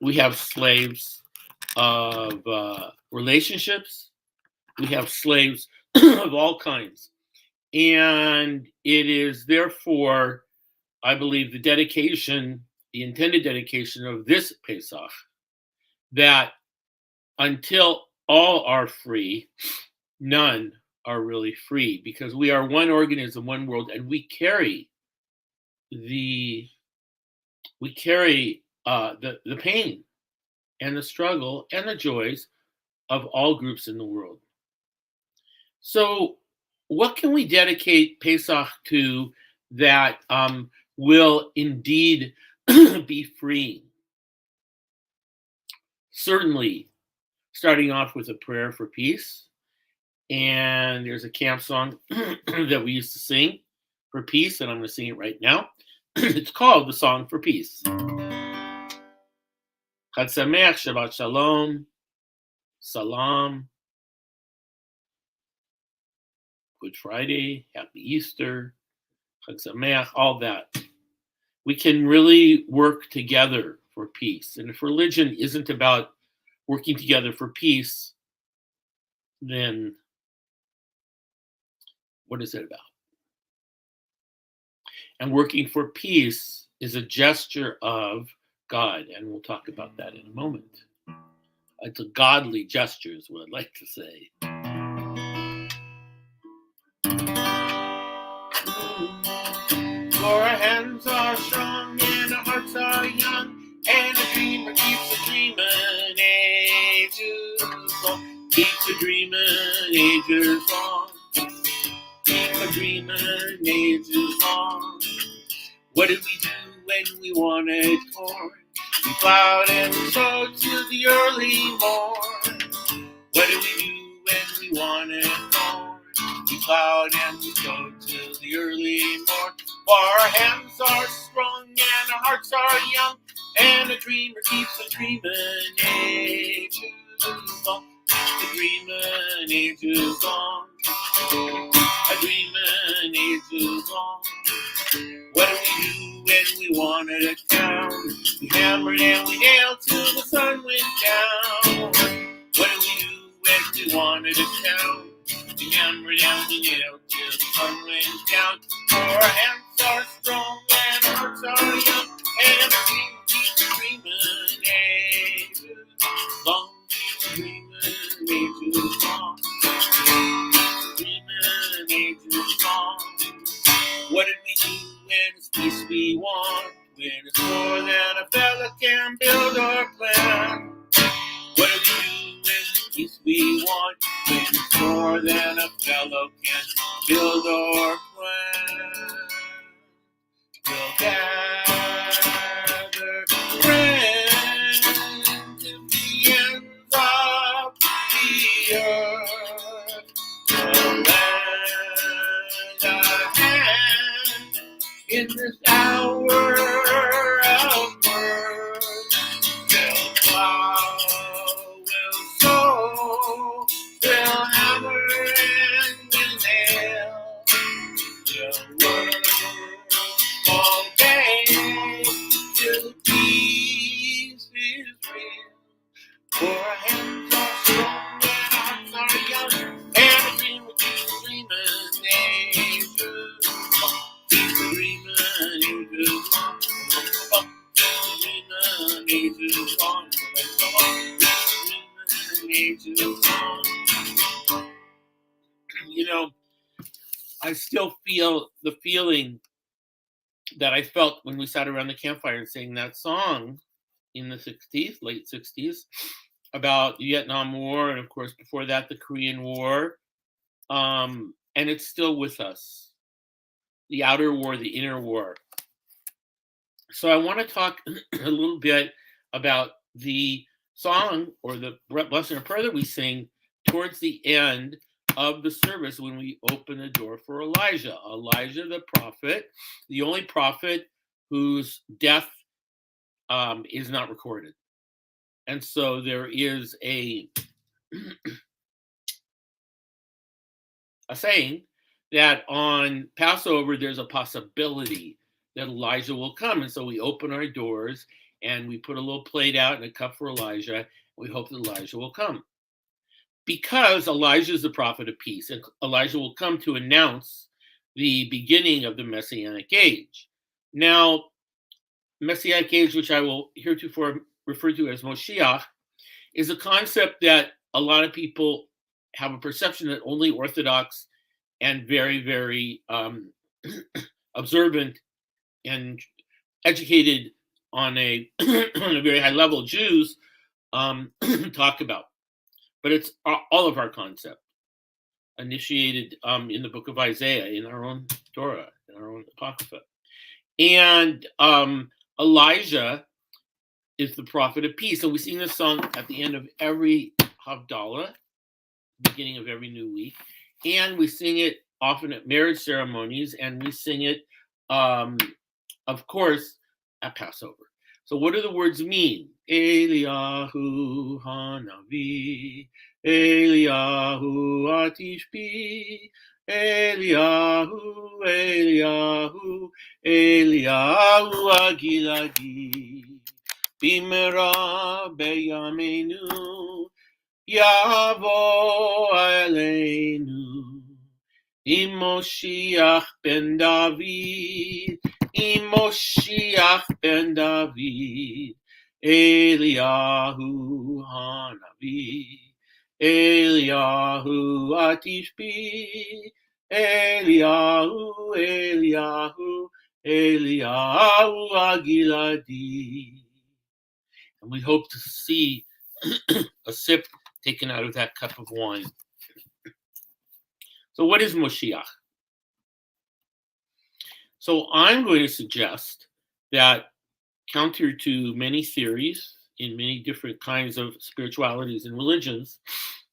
We have slaves of relationships. We have slaves of all kinds. And it is therefore, I believe, the intended dedication of this Pesach, that until all are free, none are really free, because we are one organism, one world, and we carry the pain and the struggle and the joys of all groups in the world. So, what can we dedicate Pesach to that will indeed be freeing? Certainly, starting off with a prayer for peace. And there's a camp song that we used to sing for peace, and I'm going to sing it right now. It's called The Song for Peace. Chag Sameach, Shabbat Shalom, Salam, Good Friday, Happy Easter, Chag Sameach, all that. We can really work together for peace. And if religion isn't about working together for peace, then what is it about? And working for peace is a gesture of God, and we'll talk about that in a moment. It's a godly gesture, is what I'd like to say. For our hands are strong and our hearts are young, and a dreamer keeps a dreaming ages long. Keeps a dreaming ages long. Keep a dreaming ages long. What do we do when we want it corn? We plowed and we sowed till the early morn. What do we do when we want it corn? We plowed and we sowed till the early morn. For our hands are strong and our hearts are young, and a dreamer keeps a dreaming ages long. A dreaming ages long. A dreaming ages long. What do we do when we wanted it down? We hammered and we nailed till the sun went down. What do we do when we wanted it down? We hammered and we nailed till the sun went down. For our hands are strong and our hearts are young, and our dream keeps dreaming ages long. Dreaming ages long. Dreaming ages long. What did we do when it's peace we want? When it's more than a fella can build or plan? What do we do when it's peace we want? When it's more than a fellow can build or plan? We'll gather friends in the ends of the earth. We'll lend a hand in this hour of mirth. We'll plow, we'll sow, we'll hammer and we'll nail. We'll work all day till peace is real. For our hands are strong and our hearts are young, and a dream will keep dreaming ages long. Keep dreaming ages long. Keep dreaming ages long. Keep dreaming ages long. You know, I still feel the feeling that I felt when we sat around the campfire and sang that song in the 60s, late 60s, about the Vietnam War, and of course before that the Korean War, and it's still with us. The outer war, the inner war. So I want to talk a little bit about the song or the blessing or prayer that we sing towards the end of the service when we open the door for Elijah. Elijah the prophet, the only prophet whose death is not recorded. And so there is a saying that on Passover there's a possibility that Elijah will come. And so we open our doors and we put a little plate out and a cup for Elijah. We hope that Elijah will come. Because Elijah is the prophet of peace, and Elijah will come to announce the beginning of the Messianic age. Now, Messianic age, which I will heretofore refer to as Moshiach, is a concept that a lot of people have a perception that only Orthodox and very, very observant and educated on a on a very high level Jews talk about. But it's all of our concept, initiated in the book of Isaiah, in our own Torah, in our own Apocrypha. And Elijah is the prophet of peace. So we sing this song at the end of every Havdalah, beginning of every new week. And we sing it often at marriage ceremonies, and we sing it, of course, at Passover. So what do the words mean? Eliyahu Hanavi, Eliyahu Atishbi, Eliyahu, Eliyahu, Eliyahu Agiladi, Bimera Beyamenu, Yavo Aleinu, Imoshiach ben David, Imoshiach ben David, Eliyahu Hanavi, Eliyahu Atishbi, Eliyahu, Eliyahu, Eliyahu Agiladi. And we hope to see a sip taken out of that cup of wine. So what is Moshiach? So I'm going to suggest that, counter to many theories in many different kinds of spiritualities and religions,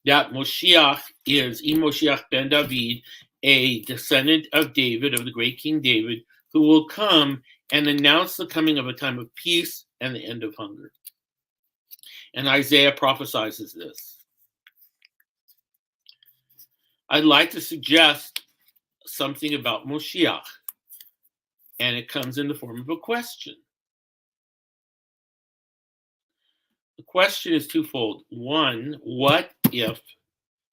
that Moshiach is Moshiach ben David, a descendant of David, of the great King David, who will come and announce the coming of a time of peace and the end of hunger. And Isaiah prophesies this. I'd like to suggest something about Moshiach, and it comes in the form of a question. The question is twofold. One, what if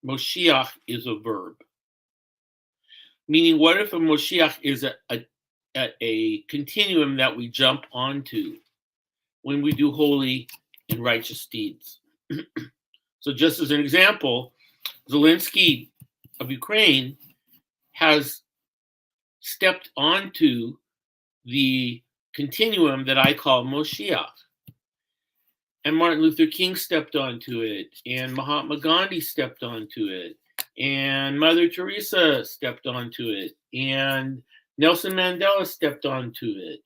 Moshiach is a verb? Meaning, what if a Moshiach is a continuum that we jump onto when we do holy and righteous deeds? So just as an example, Zelensky of Ukraine has stepped onto the continuum that I call Moshiach. And Martin Luther King stepped onto it, and Mahatma Gandhi stepped onto it, and Mother Teresa stepped onto it, and Nelson Mandela stepped onto it.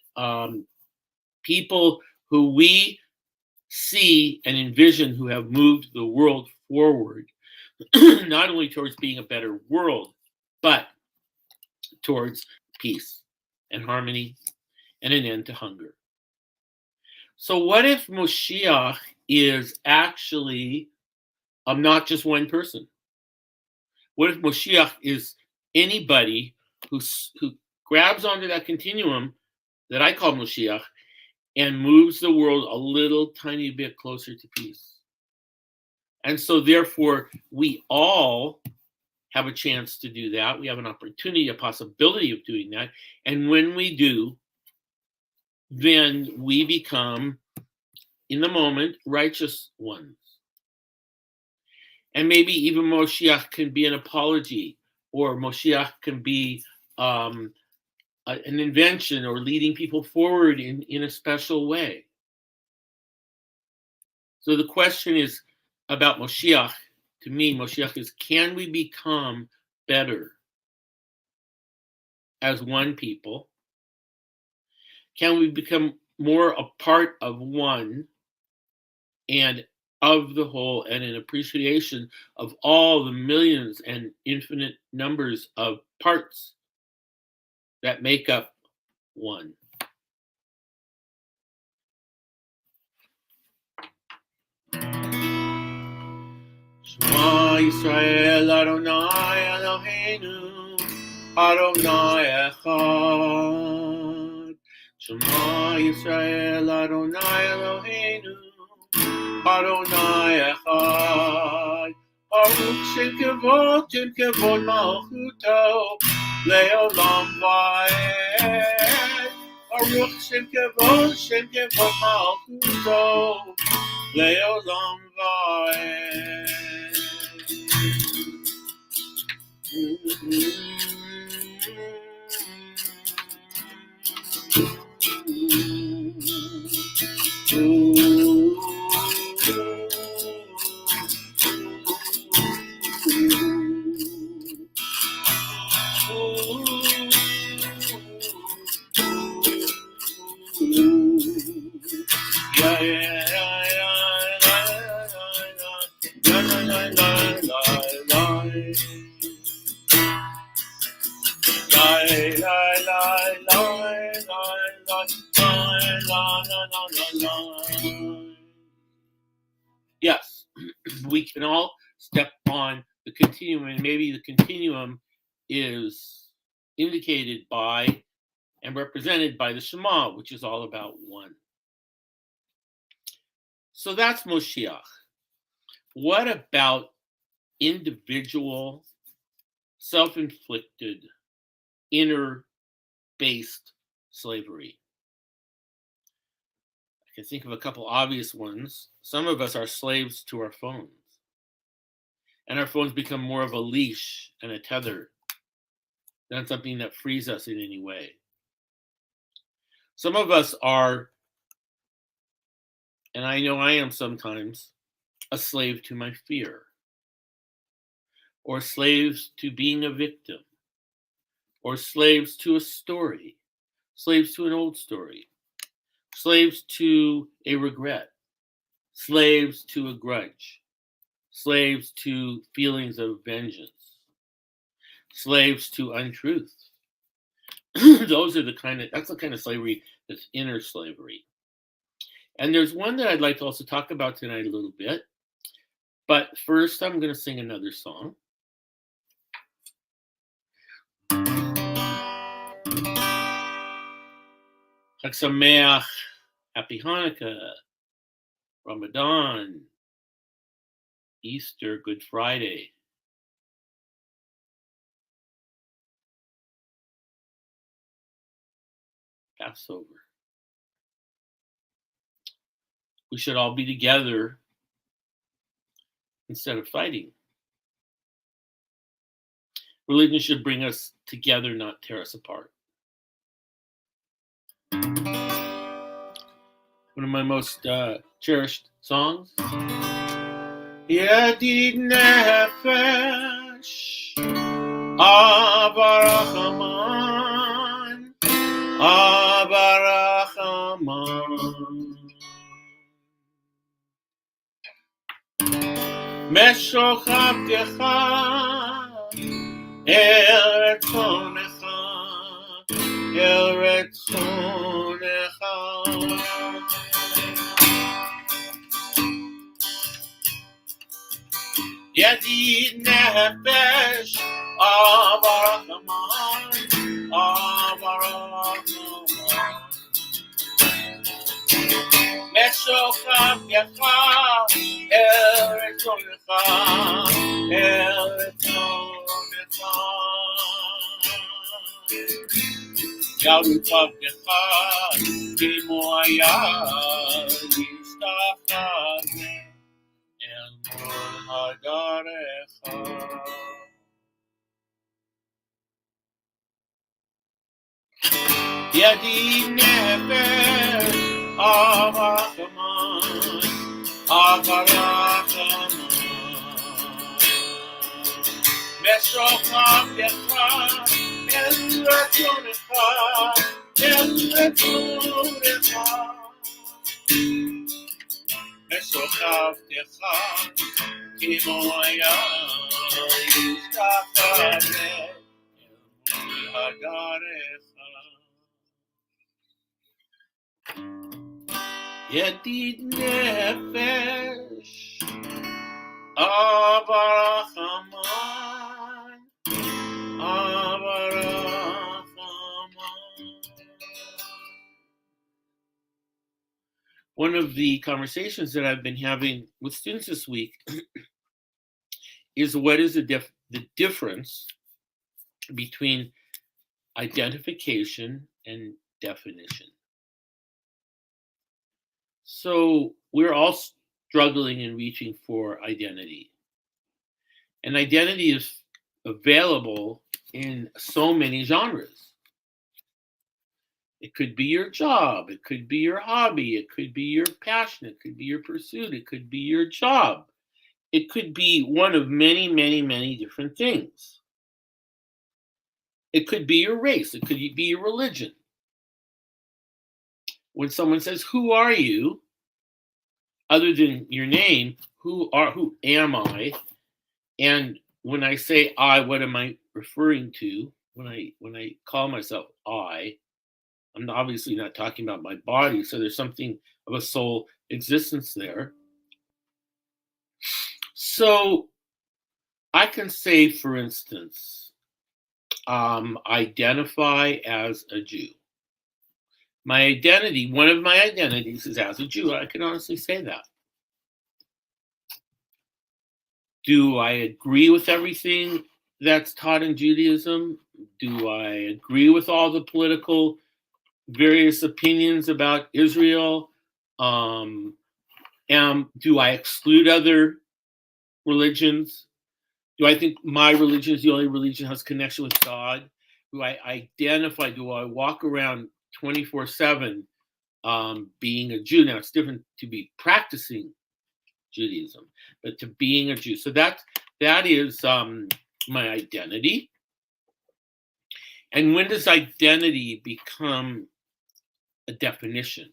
People who we see and envision who have moved the world forward, not only towards being a better world, but towards peace and harmony and an end to hunger. So what if Moshiach is actually not just one person? What if Moshiach is anybody who grabs onto that continuum that I call Moshiach and moves the world a little tiny bit closer to peace? And so therefore, we all have a chance to do that. We have an opportunity, a possibility of doing that. And when we do, then we become, in the moment, righteous ones. And maybe even Moshiach can be an apology, or Moshiach can be an invention, or leading people forward in a special way. So the question is about Moshiach. To me, Moshiach is, can we become better as one people? Can we become more a part of one and of the whole, and an appreciation of all the millions and infinite numbers of parts that make up one? Shema Yisrael Adonai Eloheinu Adonai Echad. Shema Yisrael Adonai Eloheinu Adonai Echad Baruch Shem Kevod Malchuto Leolam Vaed Baruch Shem Kevod Malchuto Leolam Vaed. Yes, we can all step on the continuum, and maybe the continuum is indicated by and represented by the Shema, which is all about one. So that's Moshiach. What about individual, self-inflicted, inner-based slavery? I can think of a couple obvious ones. Some of us are slaves to our phones, and our phones become more of a leash and a tether than something that frees us in any way. Some of us are, and I know I am sometimes, a slave to my fear, or slaves to being a victim, or slaves to a story, slaves to an old story, slaves to a regret, slaves to a grudge, slaves to feelings of vengeance, slaves to untruth. That's the kind of slavery that's inner slavery. And there's one that I'd like to also talk about tonight a little bit. But first, I'm going to sing another song. Chag Sameach, Happy Hanukkah, Ramadan, Easter, Good Friday. Passover. We should all be together instead of fighting. Religion should bring us together, not tear us apart. One of my most cherished songs. Yedid nefesh Abarachaman Abarachaman Meshochavtecha El Retzonecha El Retzonecha Yedid nefesh Abarachaman Abarachaman Meshochavtecha El Retzonecha El Retzonecha Yarutavtecha Kimo Hayah Yishtachave El Mol Hadarecha. Yedid nefesh Avarachaman Avarachaman Meshochavtecha El Retzonecha El Retzonecha Meshochavtecha Kimo Hayah Yishtachave El Mol Hadarecha. Yedid nefesh Avarachaman Avarachaman one of the conversations that I've been having with students this week is what is the difference between identification and definition. So we're all struggling and reaching for identity. And identity is available in so many genres. It could be your job, it could be your hobby, it could be your passion, it could be your pursuit, it could be your job. It could be one of many, many, many different things. It could be your race, it could be your religion. When someone says, "Who are you?" other than your name, who am I? And when I say I, what am I referring to? When I call myself I'm obviously not talking about my body, so there's something of a soul existence there. So I can say, for instance, identify as a Jew. My identity, one of my identities is as a Jew. I can honestly say that. Do I agree with everything that's taught in Judaism? Do I agree with all the political various opinions about Israel? Do I exclude other religions? Do I think my religion is the only religion that has connection with God? Do I identify? Do I walk around 24/7 being a Jew? Now it's different to be practicing Judaism, but to being a Jew. So that is my identity. And when does identity become a definition?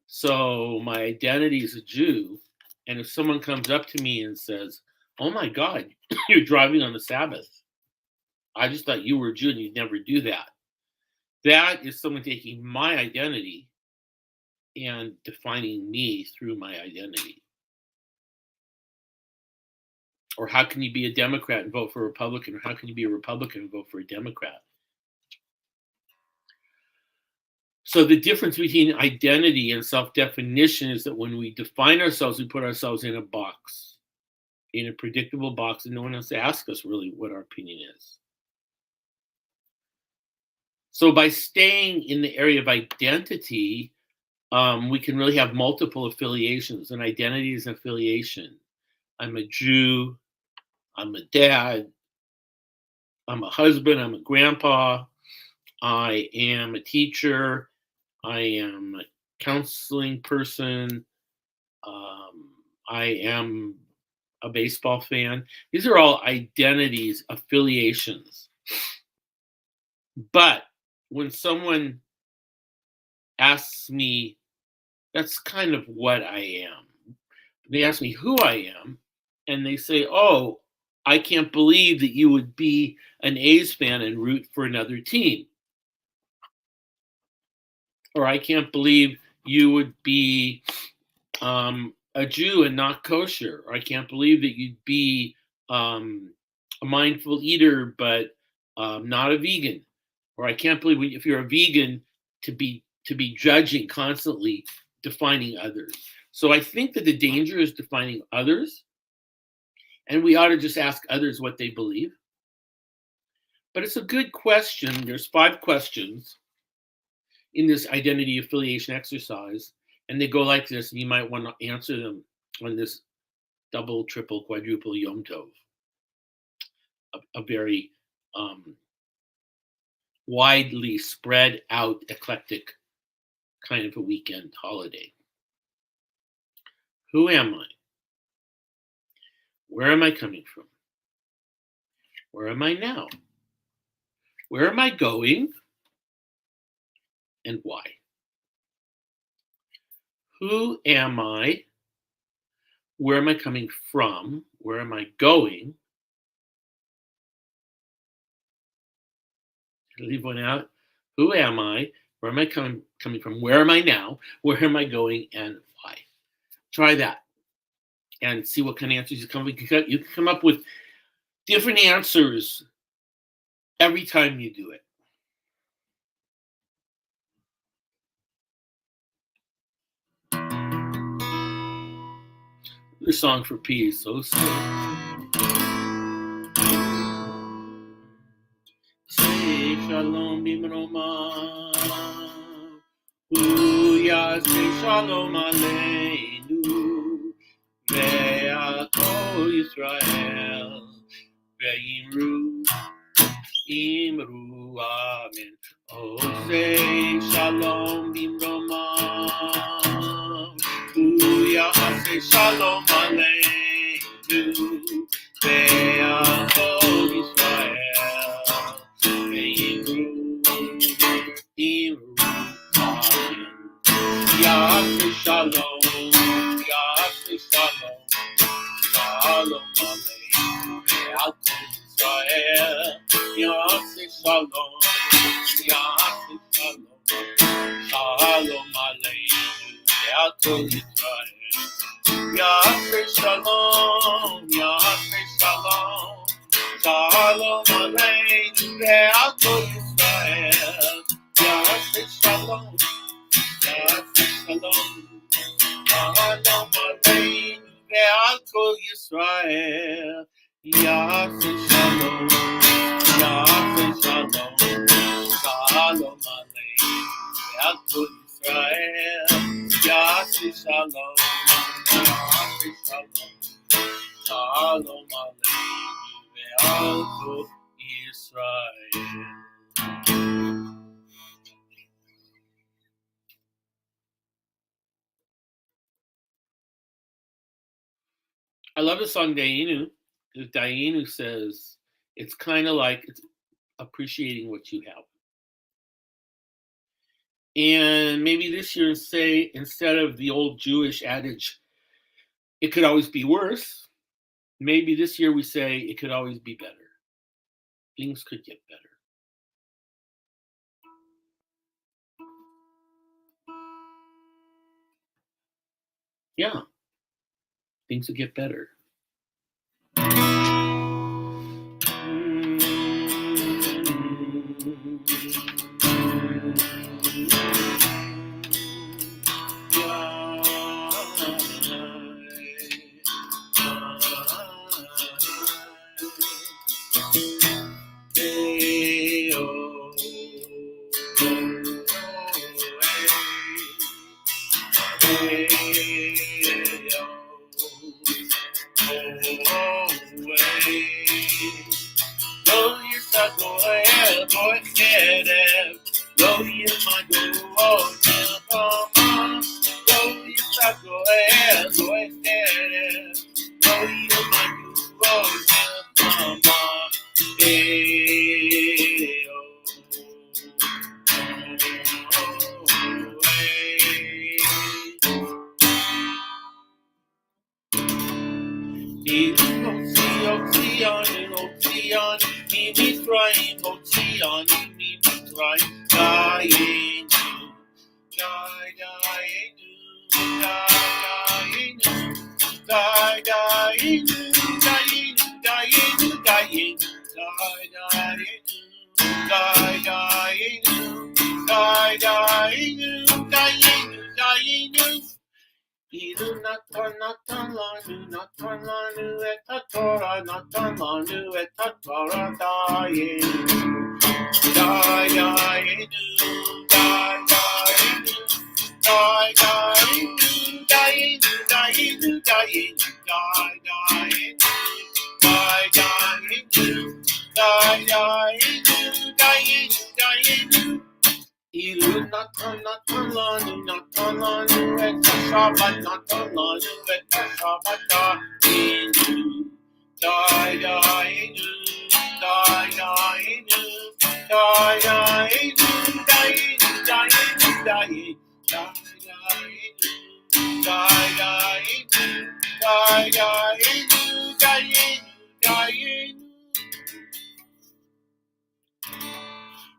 So my identity is a Jew, and if someone comes up to me and says, "Oh my God, you're driving on the Sabbath. I just thought you were a Jew and you'd never do that." That is someone taking my identity and defining me through my identity. Or how can you be a Democrat and vote for a Republican? Or how can you be a Republican and vote for a Democrat? So the difference between identity and self-definition is that when we define ourselves, we put ourselves in a box, in a predictable box, and no one has to ask us really what our opinion is. So by staying in the area of identity, we can really have multiple affiliations, and identity is an affiliation. I'm a Jew, I'm a dad, I'm a husband, I'm a grandpa, I am a teacher, I am a counseling person, I am a baseball fan. These are all identities, affiliations. But when someone asks me, that's kind of what I am. They ask me who I am, and they say, "Oh, I can't believe that you would be an A's fan and root for another team." Or I can't believe you would be a Jew and not kosher. Or I can't believe that you'd be a mindful eater but not a vegan. Or I can't believe if you're a vegan to be judging constantly, defining others. So I think that the danger is defining others, and we ought to just ask others what they believe. But it's a good question. There's 5 questions in this identity affiliation exercise, and they go like this, and you might want to answer them on this double, triple, quadruple Yom Tov, a very widely spread out, eclectic kind of a weekend holiday. Who am I? Where am I coming from? Where am I now? Where am I going? And why? Who am I? Where am I coming from? Where am I going? Leave one out. Who am I? Where am I coming from? Where am I now? Where am I going? And why? Try that and see what kind of answers you come up with. You can come up with different answers every time you do it. The song for peace. So say shalom bimroma. Uya say shalom aleinu. Ve'akol Yisrael. Ve'imru. Imru amen. Oh, say shalom bimroma. Uya say shalom aleinu. Ve'akol Yisrael. Ve'imru. Imru amen. Yaseh shalom. Yaseh shalom. Shalom aleinu. Ve'akol Yisrael. Yaseh shalom, Yaseh shalom, shalom aleinu, ve'akol Yisrael. Yaseh shalom, Yaseh shalom, shalom aleinu, ve'akol Yisrael. Yaseh shalom, Yaseh shalom, shalom aleinu, ve'akol Yisrael. Yaseh shalom. Yaseh shalom, shalom aleinu, ve'akol Yisrael. Yaseh shalom, Yaseh shalom, shalom aleinu, ve'akol Yisrael. I love the song Dayenu, because Dayenu says it's kind of like it's appreciating what you have. And maybe this year, say, instead of the old Jewish adage, it could always be worse, maybe this year we say it could always be better. Things could get better. Yeah, things will get better.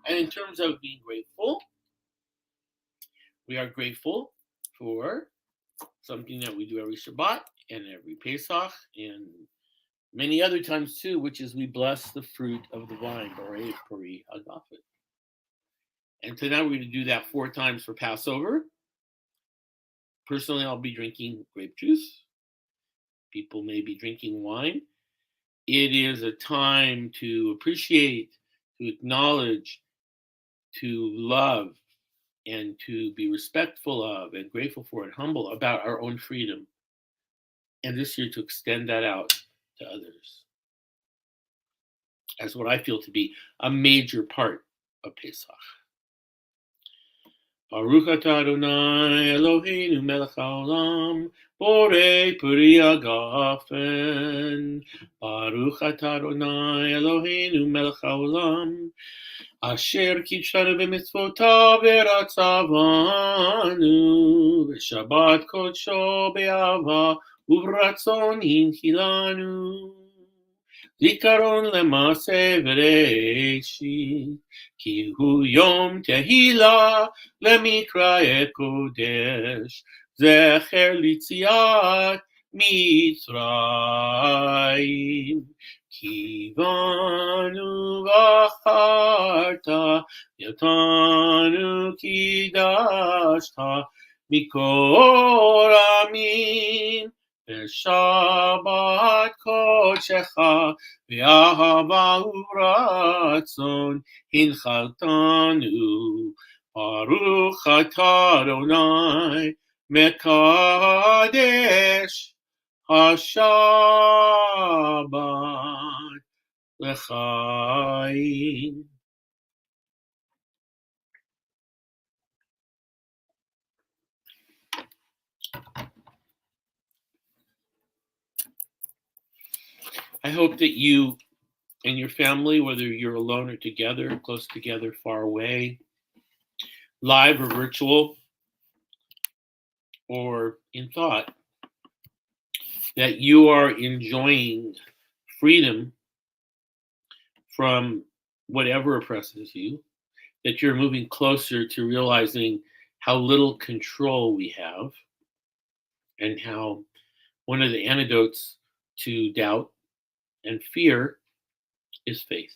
And in terms of being grateful, we are grateful for something that we do every Shabbat and every Pesach and many other times too, which is we bless the fruit of the vine, Borei Pari Agafet. And tonight we're going to do that 4 times for Passover. Personally, I'll be drinking grape juice. People may be drinking wine. It is a time to appreciate, to acknowledge, to love, and to be respectful of and grateful for and humble about our own freedom. And this year to extend that out to others as what I feel to be a major part of Pesach. Baruch atah Adonai Eloheinu melech haolam, borei peri hagafen. Baruch atah Adonai Eloheinu melech haolam, asher kitshanu b'mitzvotav v'ratzavanu, v'shabbat kodsho be'ava u'v'ratzon hinchilanu. זיכרון למעשה בראשית, כי הוא יום תהילה למקרא קודש, זכר ליציאת מצרים. כי בנו בחרת, אותנו קידשת, מכל עמים. בשבת קודשך באהבה ורצון הנחלתנו. ברוך אתה אדוני מקדש השבת לחיים. I hope that you and your family, whether you're alone or together, close together, far away, live or virtual, or in thought, that you are enjoying freedom from whatever oppresses you, that you're moving closer to realizing how little control we have, and how one of the antidotes to doubt and fear is faith.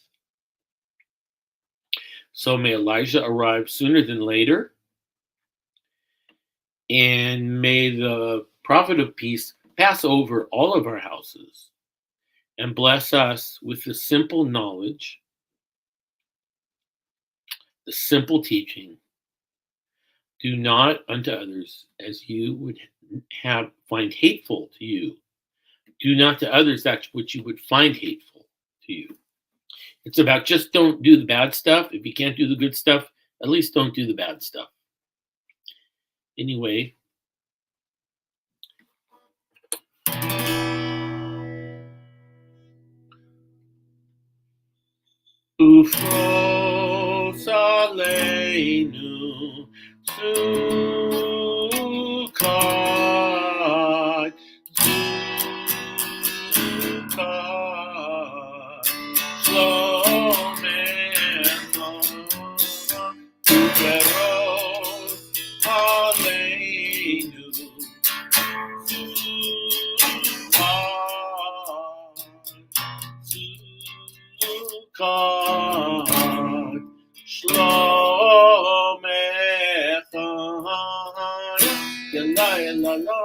So may Elijah arrive sooner than later, and may the prophet of peace pass over all of our houses and bless us with the simple knowledge, the simple teaching: do not unto others as you would find hateful to you. Do not to others that which you would find hateful to you. It's about just don't do the bad stuff. If you can't do the good stuff, at least don't do the bad stuff. Anyway, Ufros aleinu sukkot, sukkot, shlomecha, uveros aleinu sukkot, shlomecha, yalla yalla la,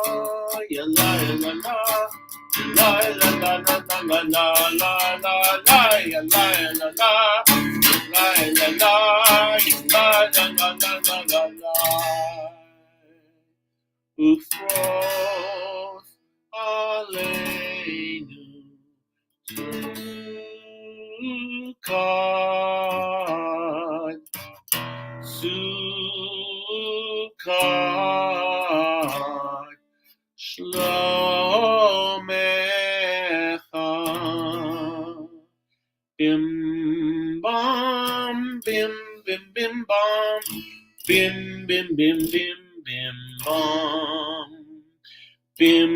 yalla yalla la, la la la la la la la la la, yalla yalla la, la la la, yalla la la la la la. Ufros aleinu sukkot, sukkot, shlomecha, bim bam, bim bim bim bam, bim bim bim bim bim bam, bim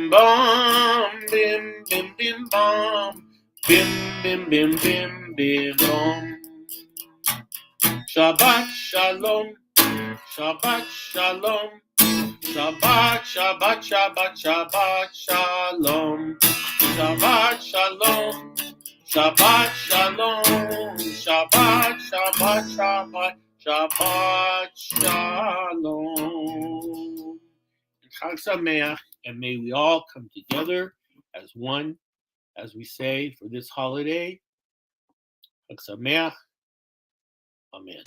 bam, bim bim bim bam, bim bim bim bim bim bam. Shabbat shalom, Shabbat shalom, Shabbat Shabbat Shabbat Shabbat shalom, Shabbat shalom, Shabbat shalom, Shabbat Shabbat Shabbat Shabbat shalom. Chag Sameach. And may we all come together as one, as we say for this holiday. Chag Sameach. Amen.